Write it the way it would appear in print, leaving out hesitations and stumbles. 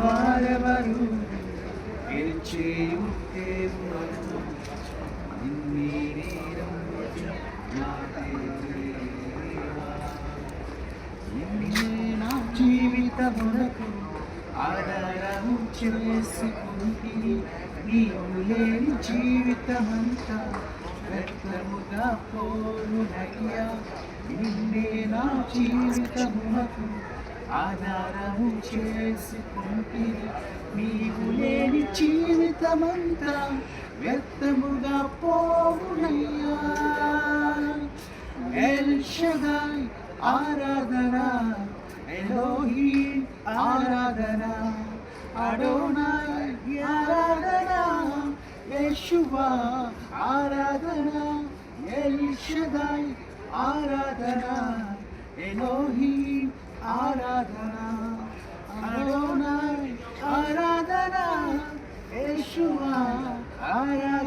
వారెవరు గెలిచేయుటే ఉన్నది నిన్నే నా దేవా నిన్నే నా జీవితమునకు ఆధారము చేసుకుంటిని నీవు లేని జీవితమంతా వ్యర్థముగా పోవునయ్యా నిన్నే నా జీవితమునకు ఆధారము చేసుకుంటిని నీవు లేని జీవితమంతా వ్యర్థముగా పోవునయ్యా ఎల్ షదాయ్ ఆరాధన ఎలోహీం ఆరాధన అడోనాయ్ ఆరాధన యెషువా ఆరాధన ఎల్ షదాయ్ ఆరాధన ఎలోహీం ఆరాధన అడోనాయ్ ఆరాధన యెషువా ఆరాధన